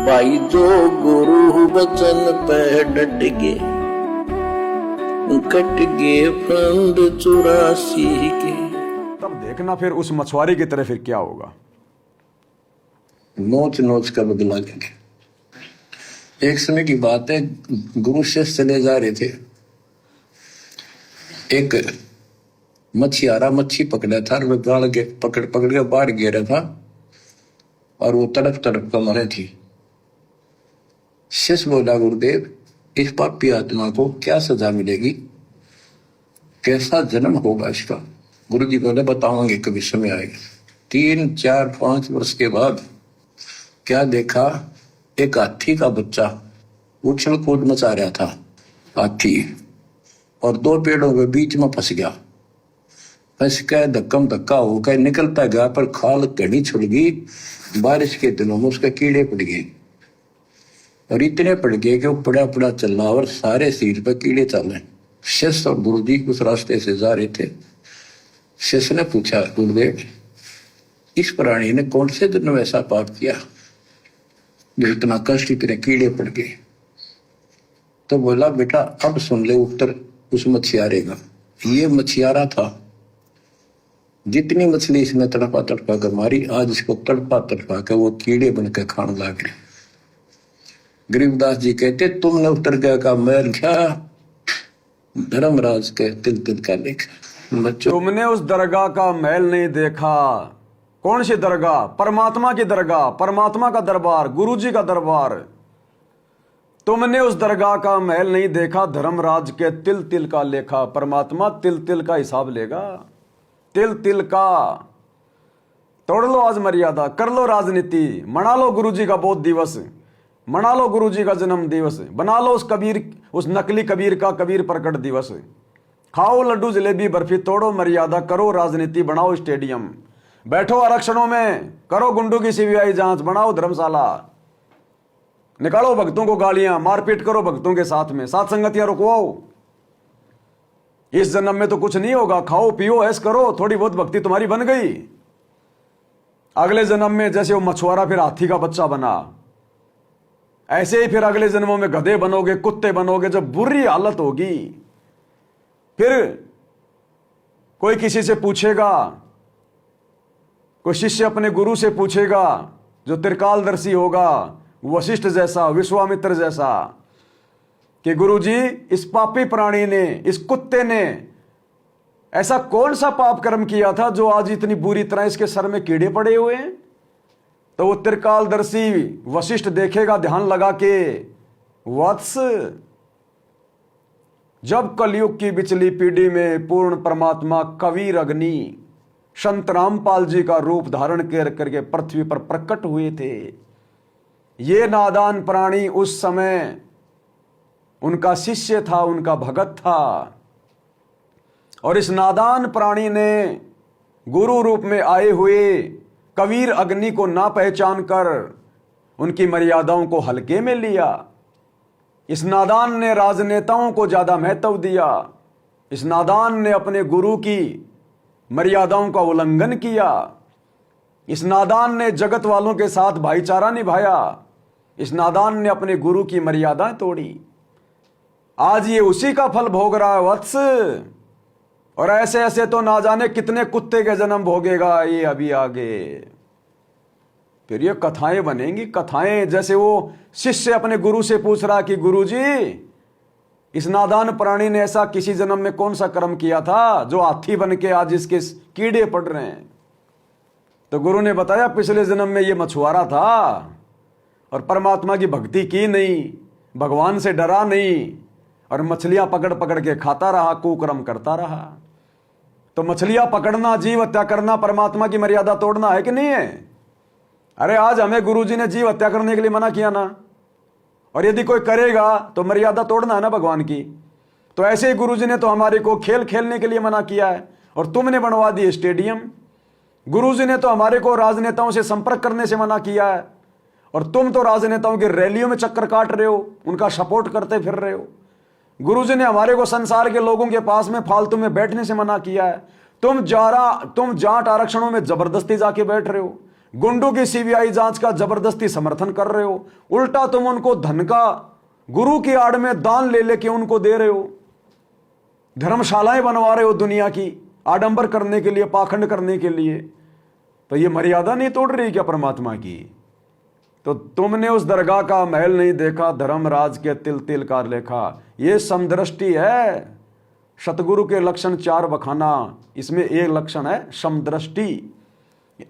भाई जो गुरु वचन पे डट गए, कट गए फंद 84 के। तब देखना फिर उस मछुआरे की तरह फिर क्या होगा। नोच नोच कर बदला लेंगे। एक समय की बात है, गुरु शिष्य चले जा रहे थे। एक मछियारा मच्छी पकड़ा था और वह गाल के पकड़ पकड़ के बाहर गिरा था और वो तड़प तड़प कर मरे थी। शिष्य बोला, गुरुदेव इस पापी आत्मा को क्या सजा मिलेगी, कैसा जन्म होगा इसका। गुरु जी बोले, बताओगे कभी समय आएगा। 3, 4, 5 वर्ष के बाद क्या देखा, एक हाथी का बच्चा उछल कूद मचा रहा था। हाथी और 2 पेड़ों के बीच में फंस गया। फंस के धक्कम धक्का होकर निकलता गया, पर खाल घड़ी छुड़ गई। बारिश के दिनों में उसके कीड़े पड़ गए और इतने पड़ गए कि वो पड़ा पड़ा चल रहा और सारे शरीर पर कीड़े चल रहे। शिष्य और गुरु जी उस रास्ते से जा रहे थे। शिष्य ने पूछा, गुरुदेव इस प्राणी ने कौन से दिन में ऐसा पाप किया जो इतना कष्ट, इतने कीड़े पड़ गए। तो बोला, बेटा अब सुन ले उत्तर उस मछियारे का। ये मछियारा था, जितनी मछली इसने तड़पा तड़पा कर मारी, आज इसको तड़पा तड़पा कर वो कीड़े बनकर खाने लग रहे। गरीबदास जी कहते, तुमने उत्तर गया का मैल क्या, धर्मराज के तिल तिल का लेखा। बच्चों, तुमने उस दरगाह का महल नहीं देखा। कौन सी दरगाह? परमात्मा की दरगाह, परमात्मा का दरबार, गुरु जी का दरबार। तुमने उस दरगाह का महल नहीं देखा, धर्मराज के तिल तिल का लेखा। परमात्मा तिल तिल का हिसाब लेगा, तिल तिल का। तोड़ लो आज मर्यादा, कर लो राजनीति, मना लो गुरु जी का बोध दिवस, मना लो गुरु जी का जन्म दिवस, बना लो उस नकली कबीर का कबीर प्रकट दिवस। खाओ लड्डू जलेबी बर्फी, तोड़ो मर्यादा, करो राजनीति, बनाओ स्टेडियम, बैठो आरक्षणों में, करो गुंडों की सीबीआई जांच, बनाओ धर्मशाला, निकालो भक्तों को गालियां, मारपीट करो भक्तों के साथ में, साथ संगतियां रुकवाओ। इस जन्म में तो कुछ नहीं होगा, खाओ पियो ऐश करो, थोड़ी बहुत भक्ति तुम्हारी बन गई। अगले जन्म में जैसे वो मछुआरा फिर हाथी का बच्चा बना, ऐसे ही फिर अगले जन्मों में गधे बनोगे, कुत्ते बनोगे, जब बुरी हालत होगी। फिर कोई किसी से पूछेगा, कोई शिष्य अपने गुरु से पूछेगा, जो त्रिकालदर्शी होगा, वशिष्ठ जैसा, विश्वामित्र जैसा, कि गुरुजी इस पापी प्राणी ने, इस कुत्ते ने ऐसा कौन सा पाप कर्म किया था जो आज इतनी बुरी तरह इसके सर में कीड़े पड़े हुए हैं। तो वो त्रिकालदर्शी वशिष्ठ देखेगा ध्यान लगा के, वत्स जब कलयुग की बिचली पीढ़ी में पूर्ण परमात्मा कबीर अग्नि संत रामपाल जी का रूप धारण करके पृथ्वी पर प्रकट हुए थे। ये नादान प्राणी उस समय उनका शिष्य था, उनका भगत था, और इस नादान प्राणी ने गुरु रूप में आए हुए कबीर अग्नि को ना पहचान कर उनकी मर्यादाओं को हल्के में लिया। इस नादान ने राजनेताओं को ज्यादा महत्व दिया। इस नादान ने अपने गुरु की मर्यादाओं का उल्लंघन किया। इस नादान ने जगत वालों के साथ भाईचारा निभाया। इस नादान ने अपने गुरु की मर्यादाएं तोड़ी। आज ये उसी का फल भोग रहा है वत्स। और ऐसे ऐसे तो ना जाने कितने कुत्ते के जन्म भोगेगा ये अभी आगे। फिर ये कथाएं बनेंगी, कथाएं। जैसे वो शिष्य अपने गुरु से पूछ रहा कि गुरुजी इस नादान प्राणी ने ऐसा किसी जन्म में कौन सा कर्म किया था जो हाथी बन के आज इसके कीड़े पड़ रहे हैं। तो गुरु ने बताया, पिछले जन्म में ये मछुआरा था और परमात्मा की भक्ति की नहीं, भगवान से डरा नहीं, और मछलियां पकड़ पकड़ के खाता रहा, कुकर्म करता रहा। तो मछलियां पकड़ना, जीव हत्या करना परमात्मा की मर्यादा तोड़ना है कि नहीं है? अरे आज हमें गुरुजी ने जीव हत्या करने के लिए मना किया ना, और यदि कोई करेगा तो मर्यादा तोड़ना है ना भगवान की। तो ऐसे ही गुरुजी ने तो हमारे को खेल खेलने के लिए मना किया है और तुमने बनवा दिए स्टेडियम। गुरुजी ने तो हमारे को राजनेताओं से संपर्क करने से मना किया है और तुम तो राजनेताओं की रैलियों में चक्कर काट रहे हो, उनका सपोर्ट करते फिर रहे हो। गुरुजी ने हमारे को संसार के लोगों के पास में फालतू में बैठने से मना किया है। तुम जाट आरक्षणों में जबरदस्ती जाके बैठ रहे हो। गुंडों की सीबीआई जांच का जबरदस्ती समर्थन कर रहे हो। उल्टा तुम उनको धन का गुरु की आड़ में दान ले लेके उनको दे रहे हो। धर्मशालाएं बनवा रहे हो दुनिया की, आडंबर करने के लिए, पाखंड करने के लिए। तो ये मर्यादा नहीं तोड़ रही क्या परमात्मा की? तो तुमने उस दरगाह का महल नहीं देखा, धर्मराज के तिल तिल का लेखा। ये समदृष्टि है। सतगुरु के लक्षण 4 बखाना, इसमें एक लक्षण है समदृष्टि।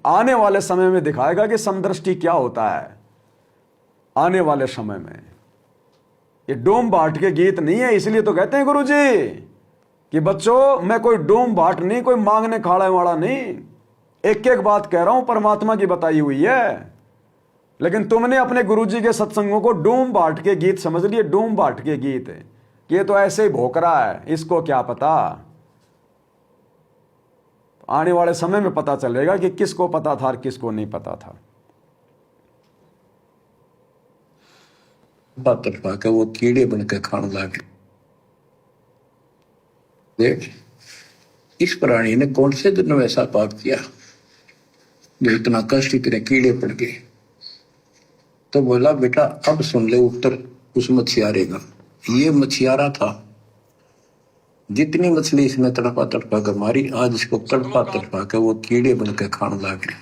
आने वाले समय में दिखाएगा कि समदृष्टि क्या होता है। आने वाले समय में ये डोम बाट के गीत नहीं है। इसलिए तो कहते हैं गुरुजी कि बच्चों, मैं कोई डोम बाट नहीं, कोई मांगने खाने वाला नहीं। एक एक बात कह रहा हूं, परमात्मा की बताई हुई है। लेकिन तुमने अपने गुरुजी के सत्संगों को डोम बाट के गीत समझ लिए। डोम बाट के गीत ये तो ऐसे ही भोक रहा है, इसको क्या पता। आने वाले समय में पता चलेगा कि किसको पता था और किसको नहीं पता था। तरफा के वो कीड़े बन के खाने लगे। देख, इस प्राणी ने कौन से दिन में ऐसा पाप किया जो इतना कष्ट, इतने कीड़े पड़ गए। तो बोला, बेटा अब सुन ले उत्तर उस मछियारे का। ये मछियारा था, जितनी मछली इसने तड़पा तड़पा कर मारी, आज इसको तड़पा तड़पा के वो कीड़े बन के खाने लगे।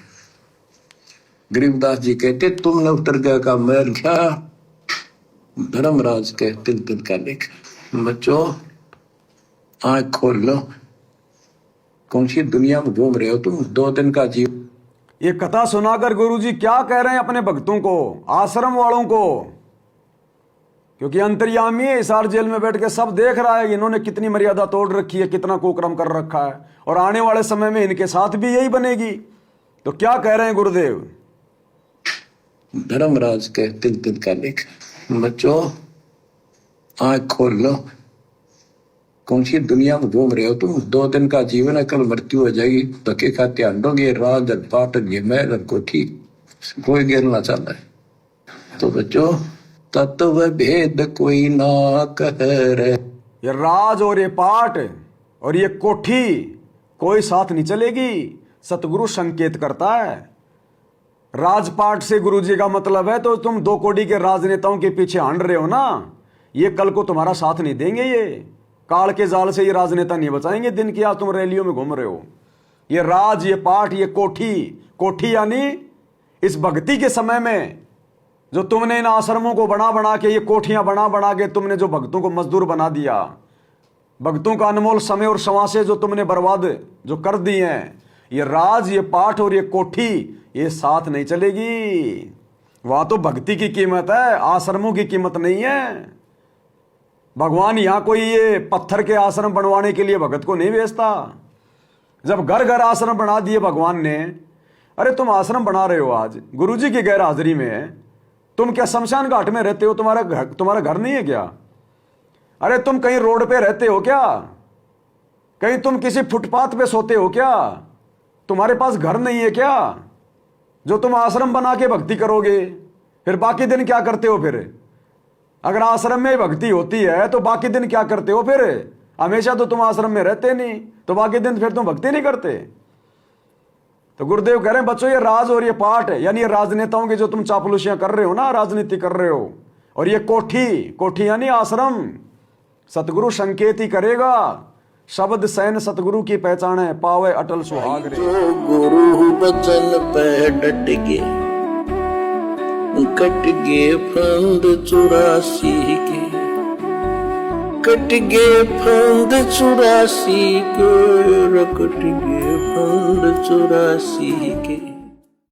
गरीबदास जी कहते, तुमने उत्तर गया का मैल क्या, धर्मराज के तिल तिल का लेख। बच्चों, आंख खोल लो, कौन सी दुनिया में घूम रहे हो तुम। 2 दिन का जीव। ये कथा सुनाकर गुरुजी क्या कह रहे हैं अपने भक्तों को, आश्रम वालों को? क्योंकि अंतर्यामी है, हिसार जेल में बैठ के सब देख रहा है इन्होंने कितनी मर्यादा तोड़ रखी है, कितना कुकर्म कर रखा है, और आने वाले समय में इनके साथ भी यही बनेगी। तो क्या कह रहे हैं गुरुदेव? धर्मराज के तिल तिल का लेख। बच्चों, आंख खोल लो, कौन सी दुनिया में घूम रहे हो तुम। 2 दिन का जीवन है, कल मृत्यु हो जाएगी। धक्के खाते आंडोगे, राज पाट महल कोठी, कोई गिरना चाहता है। तो बच्चों, तत्व भेद कोई ना कह रहे। ये राज और ये पाट और ये कोठी कोई साथ नहीं चलेगी। सतगुरु संकेत करता है। राजपाट से गुरुजी का मतलब है तो तुम 2 कोड़ी के राजनेताओं के पीछे हांड रहे हो ना, ये कल को तुम्हारा साथ नहीं देंगे। ये काल के जाल से ये राजनेता नहीं बचाएंगे दिन की। आज तुम रैलियों में घूम रहे हो। ये राज, ये पाठ, ये कोठी। कोठी यानी इस भक्ति के समय में जो तुमने इन आश्रमों को बना बना के, ये कोठियां बना बना के तुमने जो भक्तों को मजदूर बना दिया, भक्तों का अनमोल समय और श्वासें जो तुमने बर्बाद जो कर दी हैं, ये राज, ये पाठ और ये कोठी ये साथ नहीं चलेगी। वहां तो भक्ति की कीमत है, आश्रमों की कीमत नहीं है। भगवान यहां कोई ये पत्थर के आश्रम बनवाने के लिए भगत को नहीं भेजता। जब घर घर आश्रम बना दिए भगवान ने। अरे तुम आश्रम बना रहे हो आज गुरुजी की गैर हाजिरी में। तुम क्या शमशान घाट में रहते हो? तुम्हारा घर नहीं है क्या? अरे तुम कहीं रोड पे रहते हो क्या? कहीं तुम किसी फुटपाथ पे सोते हो क्या? तुम्हारे पास घर नहीं है क्या जो तुम आश्रम बना के भक्ति करोगे? फिर बाकी दिन क्या करते हो? फिर अगर आश्रम में भक्ति होती है तो बाकी दिन क्या करते हो? फिर हमेशा तो तुम आश्रम में रहते नहीं, तो बाकी दिन फिर तुम भक्ति नहीं करते। तो गुरुदेव कह रहे हैं बच्चों, ये राज और ये पाठ है, यानी ये राजनेताओं की जो तुम चापलूसियां कर रहे हो ना, राजनीति कर रहे हो, और ये कोठी यानी आश्रम, सतगुरु संकेत ही करेगा। शब्द सैन सतगुरु की पहचान है, पावे अटल सुहाग रे। जो गुरु बचन पे डट गे, कट गे फंद 84 के, कट गे फंद 84 के, कट गे फंद 84 के।